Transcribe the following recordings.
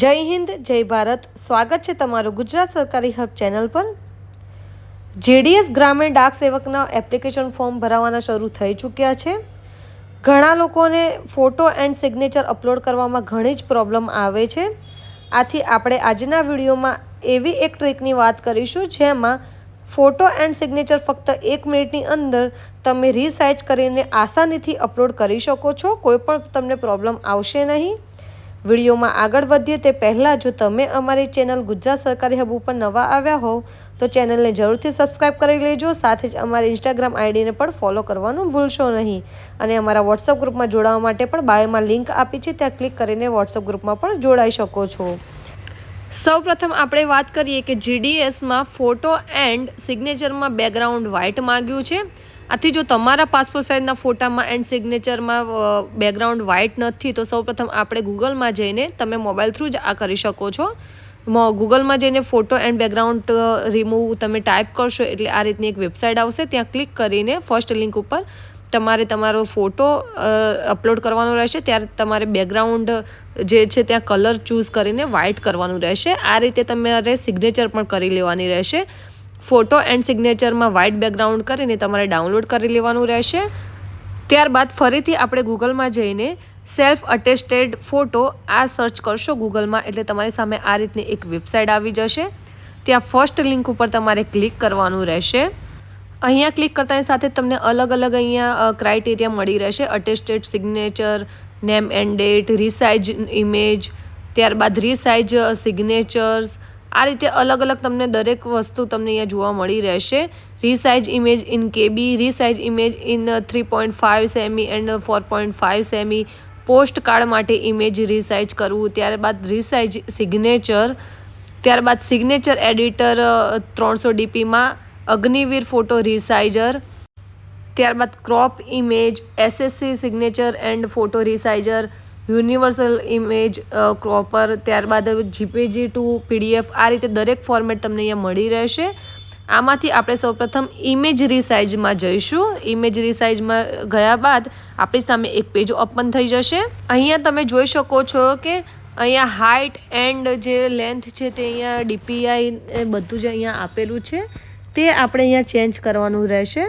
જય હિન્દ, જય ભારત। સ્વાગત છે તમારું ગુજરાત સરકારી હબ ચેનલ પર। જેડીએસ ગ્રામીણ ડાક સેવકના એપ્લિકેશન ફોર્મ ભરાવાના શરૂ થઈ ચૂક્યા છે। ઘણા લોકોને ફોટો એન્ડ સિગ્નેચર અપલોડ કરવામાં ઘણી જ પ્રોબ્લેમ આવે છે। આથી આપણે આજના વિડીયોમાં એવી એક ટ્રીકની વાત કરીશું જેમાં ફોટો એન્ડ સિગ્નેચર ફક્ત 1 મિનિટની અંદર તમે રીસાઇઝ કરીને આસાનીથી અપલોડ કરી શકો છો। કોઈ પણ તમને પ્રોબ્લેમ આવશે નહીં। વિડીયોમાં આગળ વધીએ તે પહેલાં જો તમે અમારી ચેનલ ગુજરાત સરકારી હબ ઉપર નવા આવ્યા હોવ તો ચેનલને જરૂરથી સબસ્ક્રાઈબ કરી લેજો। સાથે જ અમારી ઇન્સ્ટાગ્રામ આઈડીને પણ ફોલો કરવાનું ભૂલશો નહીં અને અમારા વોટ્સઅપ ગ્રુપમાં જોડાવા માટે પણ બાયોમાં લિંક આપી છે, ત્યાં ક્લિક કરીને વોટ્સઅપ ગ્રુપમાં પણ જોડાઈ શકો છો। સૌપ્રથમ આપણે વાત કરીએ કે જીડીએસમાં ફોટો એન્ડ સિગ્નેચરમાં બેકગ્રાઉન્ડ વ્હાઇટ માંગ્યું છે। આથી જો તમારા પાસપોર્ટ સાઇઝના ફોટામાં એન્ડ સિગ્નેચરમાં બેકગ્રાઉન્ડ વ્હાઇટ નથી તો સૌપ્રથમ આપણે ગૂગલમાં જઈને તમે મોબાઈલ થ્રુ જ આ કરી શકો છો। ગૂગલમાં જઈને ફોટો એન્ડ બેકગ્રાઉન્ડ રિમૂવ તમે ટાઈપ કરશો એટલે આ રીતની એક વેબસાઇટ આવશે। ત્યાં ક્લિક કરીને ફર્સ્ટ લિંક ઉપર તમારે તમારો ફોટો અપલોડ કરવાનો રહેશે। ત્યારે તમારે બેકગ્રાઉન્ડ જે છે ત્યાં કલર ચૂઝ કરીને વ્હાઇટ કરવાનું રહેશે। આ રીતે તમારે સિગ્નેચર પણ કરી લેવાની રહેશે। ફોટો એન્ડ સિગ્નેચરમાં વ્હાઇટ બેકગ્રાઉન્ડ કરીને તમારે ડાઉનલોડ કરી લેવાનું રહેશે। ત્યારબાદ ફરીથી આપણે ગૂગલમાં જઈને સેલ્ફ અટેસ્ટેડ ફોટો આ સર્ચ કરશો ગૂગલમાં એટલે તમારી સામે આ રીતની એક વેબસાઇટ આવી જશે। ત્યાં ફર્સ્ટ લિંક ઉપર તમારે ક્લિક કરવાનું રહેશે। અહીંયા ક્લિક કરતાની સાથે તમને અલગ અલગ અહીંયા ક્રાઇટેરિયા મળી રહેશે। Attested signature, name and date, resize image, ત્યારબાદ રીસાઇઝ સિગ્નેચર્સ, આ રીતે અલગ અલગ તમને દરેક વસ્તુ તમને અહીંયા જોવા મળી રહેશે। Resize image in KB, resize image in 3.5 સેમી એન્ડ 4.5 સેમી, પોસ્ટ કાર્ડ માટે ઇમેજ રીસાઇઝ કરવું, ત્યારબાદ રીસાઇઝ સિગ્નેચર, ત્યારબાદ સિગ્નેચર એડિટર 300 DPમાં, અગ્નિવીર ફોટો રીસાઇઝર, ત્યારબાદ crop image, SSC signature and photo resizer, universal image cropper, ત્યારબાદ જીપીજી ટુ PDF, આ રીતે દરેક ફોર્મેટ તમને અહીંયા મળી રહેશે। આમાંથી આપણે સૌપ્રથમ ઇમેજ રીસાઇઝમાં જઈશું। ઇમેજ રીસાઇઝમાં ગયા બાદ આપણી સામે એક પેજ ઓપન થઈ જશે। અહીંયા તમે જોઈ શકો છો કે અહીંયા હાઇટ એન્ડ જે લેન્થ છે તે અહીંયા DPI બધું જ અહીંયા આપેલું છે તે આપણે અહીંયા ચેન્જ કરવાનું રહેશે।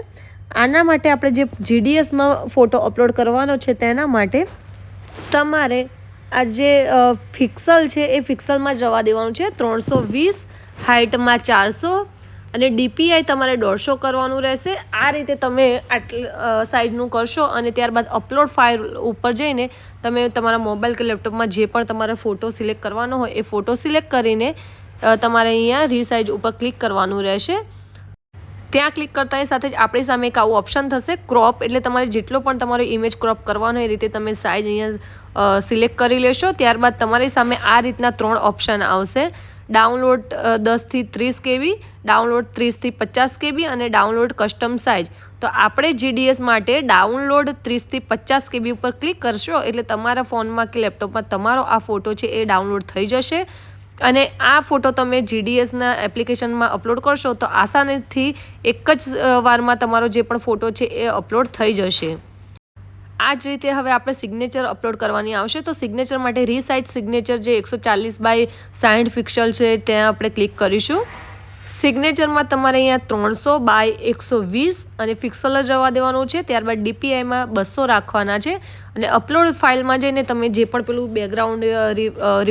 આના માટે આપણે જે જીડીએસમાં ફોટો અપલોડ કરવાનો છે તેના માટે તમારે આ જે પિક્સલ છે એ પિક્સલમાં જવા દેવાનું છે। 320 હાઇટમાં 400 અને DPI તમારે 150 કરવાનું રહેશે। આ રીતે તમે આટલી સાઇઝનું કરશો અને ત્યારબાદ અપલોડ ફાઇલ ઉપર જઈને તમે તમારા મોબાઈલ કે લેપટોપમાં જે પણ તમારે ફોટો સિલેક્ટ કરવાનો હોય એ ફોટો સિલેક્ટ કરીને તમારે અહીંયા રીસાઇઝ ઉપર ક્લિક કરવાનું રહેશે। ત્યાં ક્લિક કરતાની સાથે જ આપણી સામે એક આવું ઓપ્શન થશે ક્રોપ, એટલે તમારે જેટલો પણ તમારો ઇમેજ ક્રોપ કરવાનો એ રીતે તમે સાઇઝ અહીંયા સિલેક્ટ કરી લેશો। ત્યારબાદ તમારી સામે આ રીતના 3 ઓપ્શન આવશે। ડાઉનલોડ 10 થી 30 KB, ડાઉનલોડ 30 થી 50 KB અને ડાઉનલોડ કસ્ટમ સાઇઝ। તો આપણે જીડીએસ માટે ડાઉનલોડ 30 થી 50 KB ઉપર ક્લિક કરશો એટલે તમારા ફોનમાં કે લેપટોપમાં તમારો આ ફોટો છે એ ડાઉનલોડ થઈ જશે અને આ ફોટો તમે જીડીએસના એપ્લિકેશનમાં અપલોડ કરશો તો આસાનીથી એક જ વારમાં તમારો જે પણ ફોટો છે એ અપલોડ થઈ જશે। આ જ રીતે હવે આપણે સિગ્નેચર અપલોડ કરવાની આવશે। તો સિગ્નેચર માટે રીસાઇઝ સિગ્નેચર જે 140x60 પિક્સલ છે ત્યાં આપણે ક્લિક કરીશું। સિગ્નેચરમાં તમારે અહીંયા 300x120 અને પિક્સલ જ જવા દેવાનું છે। ત્યારબાદ DPIમાં 200 રાખવાના છે અને અપલોડ ફાઇલમાં જઈને તમે જે પણ પેલું બેકગ્રાઉન્ડ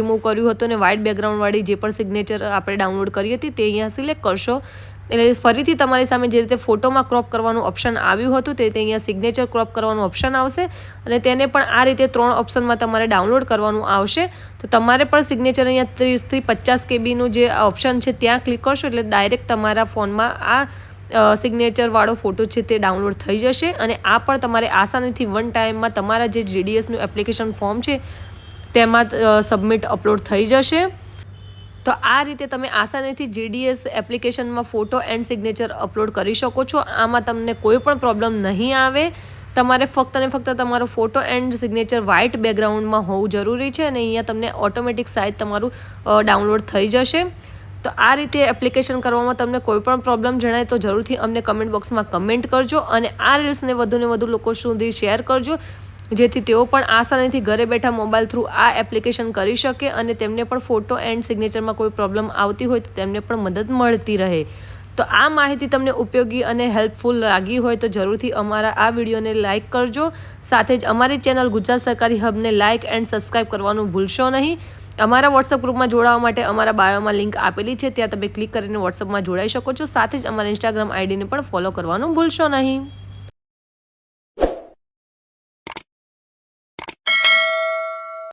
રિમૂવ કર્યું હતું અને વ્હાઇટ બેકગ્રાઉન્ડવાળી જે પણ સિગ્નેચર આપણે ડાઉનલોડ કરી હતી તે અહીંયા સિલેક્ટ કરશો એટલે ફરીથી તમારી સામે જે રીતે ફોટોમાં ક્રોપ કરવાનું ઓપ્શન આવ્યું હતું તે અહીંયા સિગ્નેચર ક્રોપ કરવાનું ઓપ્શન આવશે અને તેને પણ આ રીતે 3 ઓપ્શનમાં તમારે ડાઉનલોડ કરવાનું આવશે। તો તમારે પણ સિગ્નેચર અહીંયા 30 થી 50 KBનું જે ઓપ્શન છે ત્યાં ક્લિક કરશો એટલે ડાયરેક્ટ તમારા ફોનમાં આ સિગ્નેચરવાળો ફોટો છે તે ડાઉનલોડ થઈ જશે અને આ પણ તમારે આસાનીથી 1 ટાઈમમાં તમારા જે જીડીએસનું એપ્લિકેશન ફોર્મ છે તેમાં સબમિટ અપલોડ થઈ જશે। તો આ રીતે તમે આસાનીથી જીડીએસ એપ્લિકેશનમાં ફોટો એન્ડ સિગ્નેચર અપલોડ કરી શકો છો। આમાં તમને કોઈ પણ પ્રોબ્લેમ નહીં આવે। તમારે ફક્ત ને ફક્ત તમારો ફોટો એન્ડ સિગ્નેચર વ્હાઇટ બેકગ્રાઉન્ડમાં હોવું જરૂરી છે અને અહીંયા તમને ઓટોમેટિક સાઇઝ તમારું ડાઉનલોડ થઈ જશે। તો આ રીતે એપ્લિકેશન કરવામાં તમને કોઈ પણ પ્રોબ્લેમ જણાય તો જરૂરથી અમને કમેન્ટ બોક્સમાં કમેન્ટ કરજો અને આ રીલ્સને વધુને વધુ લોકો સુધી શેર કરજો જેથી તેઓ પણ આસાનીથી ઘરે બેઠા મોબાઈલ થ્રુ આ એપ્લિકેશન કરી શકે અને તેમને પણ ફોટો એન્ડ સિગ્નેચરમાં કોઈ પ્રોબ્લેમ આવતી હોય તો તેમને પણ મદદ મળતી રહે. તો આ માહિતી તમને ઉપયોગી અને હેલ્પફુલ લાગી હોય તો જરૂરથી અમારા આ વિડીયોને લાઇક કરજો. સાથે જ અમારી ચેનલ ગુજરાત સરકારી હબને લાઇક એન્ડ સબસ્ક્રાઈબ કરવાનું ભૂલશો નહીં. અમારા વોટ્સઅપ ગ્રુપમાં જોડાવા માટે અમારા બાયોમાં લિંક આપેલી છે, ત્યાં તમે ક્લિક કરીને વોટ્સઅપમાં જોડાઈ શકો છો. સાથે જ અમારા ઇન્સ્ટાગ્રામ આઈડીને પણ ફોલો કરવાનું ભૂલશો નહીં.